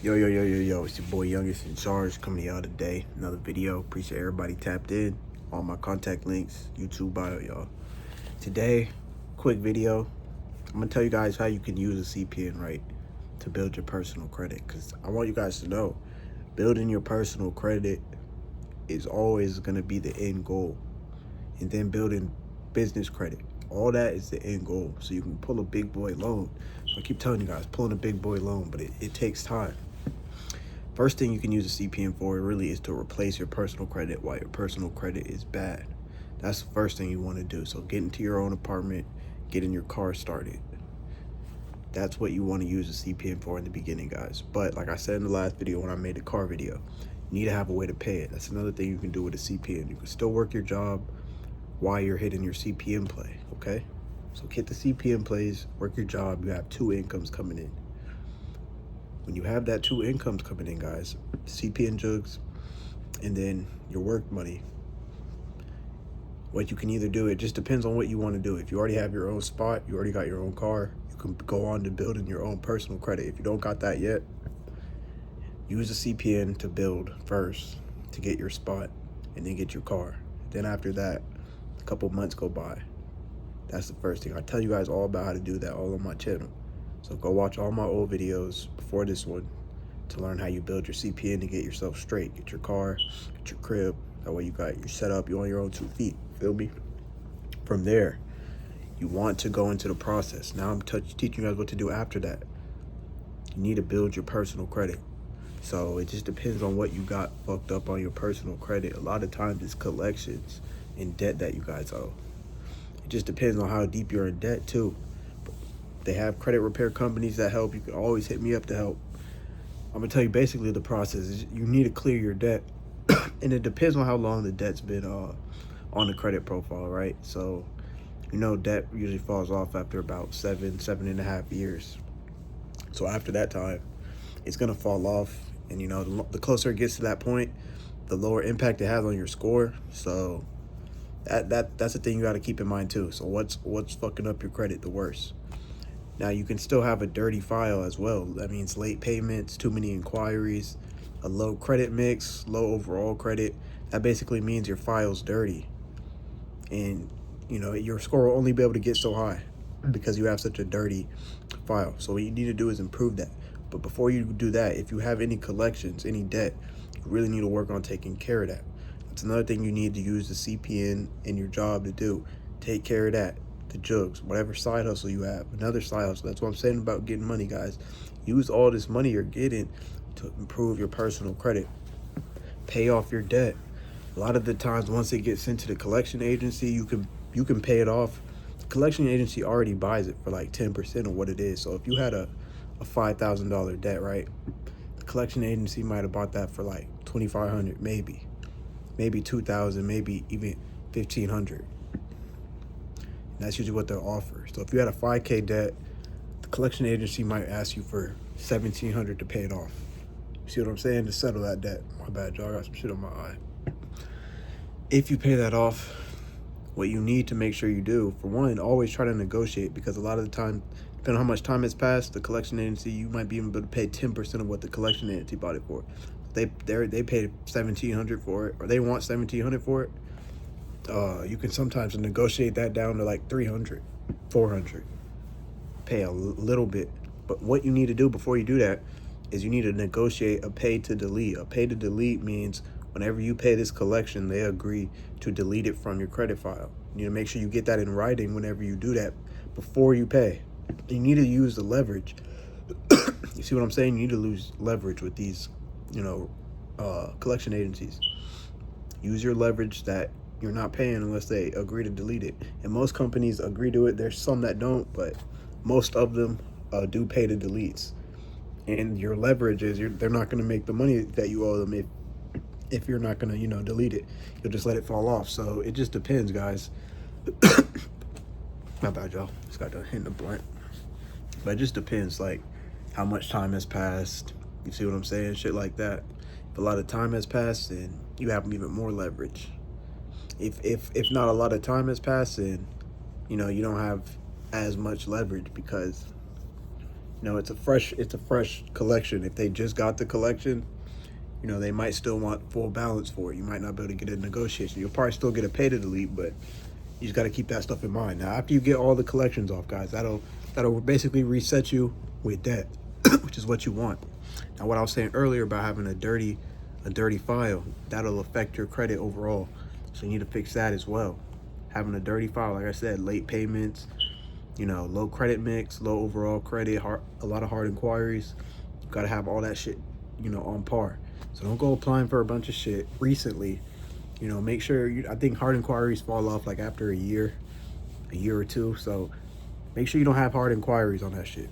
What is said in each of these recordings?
Yo, it's your boy Youngest in Charge coming to y'all today. Another video. Appreciate everybody tapped in. All my contact links, YouTube bio, y'all. Today, quick video. I'm gonna tell you guys how you can use a CPN right to build your personal credit. Cause I want you guys to know, building your personal credit is always gonna be the end goal. And then building business credit. All that is the end goal. So you can pull a big boy loan. So I keep telling you guys, pulling a big boy loan, but it takes time. First thing you can use a CPN for really is to replace your personal credit while your personal credit is bad. That's the first thing you want to do. So get into your own apartment, getting your car started. That's what you want to use a CPN for in the beginning, guys. But like I said in the last video when I made the car video, you need to have a way to pay it. That's another thing you can do with a CPN. You can still work your job while you're hitting your CPN play, okay? So get the CPN plays, work your job, you have two incomes coming in. When you have that two incomes coming in, guys, CPN jugs, and then your work money, what you can either do, it just depends on what you want to do. If you already have your own spot, you already got your own car, you can go on to building your own personal credit. If you don't got that yet, use a CPN to build first, to get your spot, and then get your car. Then after that, a couple months go by. That's the first thing. I tell you guys all about how to do that all on my channel. So go watch all my old videos before this one to learn how you build your CPN to get yourself straight. Get your car, get your crib. That way you got your setup, you're on your own 2 feet. Feel me? From there, you want to go into the process. Now I'm teaching you guys what to do after that. You need to build your personal credit. So it just depends on what you got fucked up on your personal credit. A lot of times it's collections and debt that you guys owe. It just depends on how deep you're in debt too. They have credit repair companies that help. You can always hit me up to help. I'm gonna tell you basically the process is you need to clear your debt. And it depends on how long the debt's been on the credit profile, right? So, debt usually falls off after about 7.5 years. So after that time, it's gonna fall off. And the closer it gets to that point, the lower impact it has on your score. So that's the thing you gotta keep in mind too. So what's fucking up your credit the worst? Now, you can still have a dirty file as well. That means late payments, too many inquiries, a low credit mix, low overall credit. That basically means your file's dirty. And, your score will only be able to get so high because you have such a dirty file. So what you need to do is improve that. But before you do that, if you have any collections, any debt, you really need to work on taking care of that. That's another thing you need to use the CPN in your job to do. Take care of that. The jugs, whatever side hustle you have, another side hustle. That's what I'm saying about getting money, guys. Use all this money you're getting to improve your personal credit. Pay off your debt. A lot of the times, once it gets into the collection agency, you can pay it off. The collection agency already buys it for like 10% of what it is. So if you had a $5,000 debt, right? The collection agency might have bought that for like $2,500, maybe $2,000, maybe even $1,500. That's usually what they'll offer. So if you had a 5K debt, the collection agency might ask you for $1,700 to pay it off. You see what I'm saying? To settle that debt. My bad, y'all. I got some shit on my eye. If you pay that off, what you need to make sure you do, for one, always try to negotiate, because a lot of the time, depending on how much time has passed, the collection agency, you might be able to pay 10% of what the collection agency bought it for. They paid $1,700 for it, or they want $1,700 for it. You can sometimes negotiate that down to like $300, $400. Pay a little bit. But what you need to do before you do that is you need to negotiate a pay to delete. A pay to delete means whenever you pay this collection, they agree to delete it from your credit file. You need to make sure you get that in writing whenever you do that before you pay. You need to use the leverage. You see what I'm saying? You need to lose leverage with these, collection agencies. Use your leverage that you're not paying unless they agree to delete it. And most companies agree to it. There's some that don't, but most of them do pay the deletes. And your leverage is they're not going to make the money that you owe them if you're not going to, delete it. You'll just let it fall off. So it just depends, guys. My bad, y'all. Just got to hit the blunt. But it just depends, like, how much time has passed. You see what I'm saying? Shit like that. If a lot of time has passed, then you have even more leverage. If not a lot of time has passed, then you don't have as much leverage, because You know, it's a fresh collection. If they just got the collection, you know, they might still want full balance for it. You might not be able to get a negotiation. You'll probably still get a pay to delete, but you just got to keep that stuff in mind. Now, after you get all the collections off, guys, that'll basically reset you with debt, which is what you want. Now, what I was saying earlier about having a dirty file, that'll affect your credit overall. So you need to fix that as well. Having a dirty file, like I said, late payments, you know, low credit mix, low overall credit, a lot of hard inquiries. You got to have all that shit, you know, on par. So don't go applying for a bunch of shit recently. You know, make sure I think hard inquiries fall off like after a year or two. So make sure you don't have hard inquiries on that shit.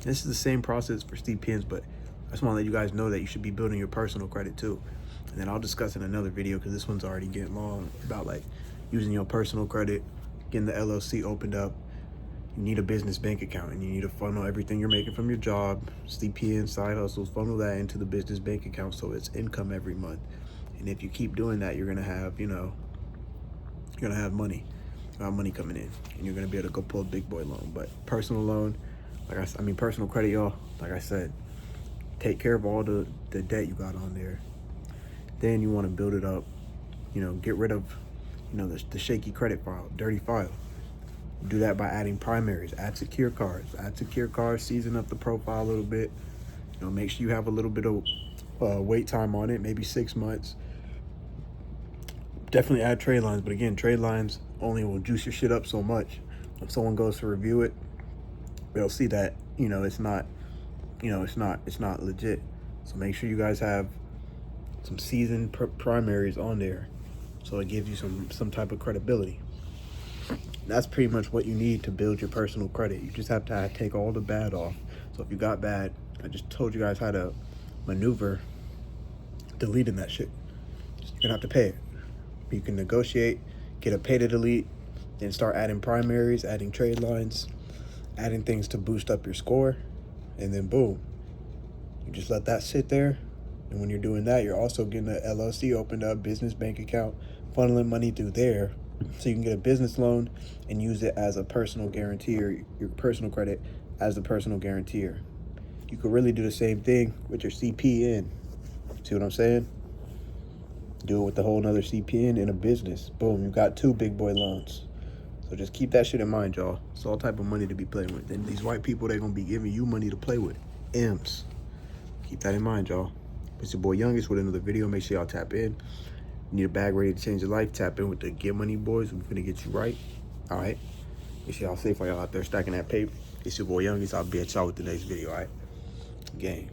This is the same process for CPNs, but I just want to let you guys know that you should be building your personal credit too. And then I'll discuss in another video, because this one's already getting long, about like using your personal credit, getting the LLC opened up. You need a business bank account, and you need to funnel everything you're making from your job, CPN, side hustles, funnel that into the business bank account so it's income every month. And if you keep doing that, you're gonna have, you know, you're gonna have money. You have money coming in, and you're gonna be able to go pull a big boy loan. But personal loan, I mean personal credit, y'all, like I said, take care of all the debt you got on there. Then you want to build it up, you know, get rid of, you know, the shaky credit file, dirty file. Do that by adding primaries, add secure cards, season up the profile a little bit. You know, make sure you have a little bit of wait time on it, maybe 6 months. Definitely add trade lines, but again, trade lines only will juice your shit up so much. If someone goes to review it, they'll see that, you know, it's not legit. So make sure you guys have some seasoned primaries on there, so it gives you some type of credibility. That's pretty much what you need to build your personal credit. You just have to take all the bad off. So if you got bad, I just told you guys how to maneuver deleting that shit. You're gonna have to pay it. You can negotiate, get a pay to delete, then start adding primaries, adding trade lines, adding things to boost up your score, and then boom. You just let that sit there. And when you're doing that, you're also getting an LLC opened up, business bank account, funneling money through there, so you can get a business loan and use it as a personal guarantor, your personal credit as the personal guarantor. You could really do the same thing with your CPN. See what I'm saying? Do it with the whole nother CPN in a business. Boom, you got 2 big boy loans. So just keep that shit in mind, y'all. It's all type of money to be playing with. And these white people, they're gonna be giving you money to play with. M's. Keep that in mind, y'all. It's your boy Youngest with another video. Make sure y'all tap in. You need a bag ready to change your life? Tap in with the Get Money Boys. We're gonna get you right. All right. Make sure y'all safe while y'all out there stacking that paper. It's your boy Youngest. I'll be at y'all with the next video. All right. Gang.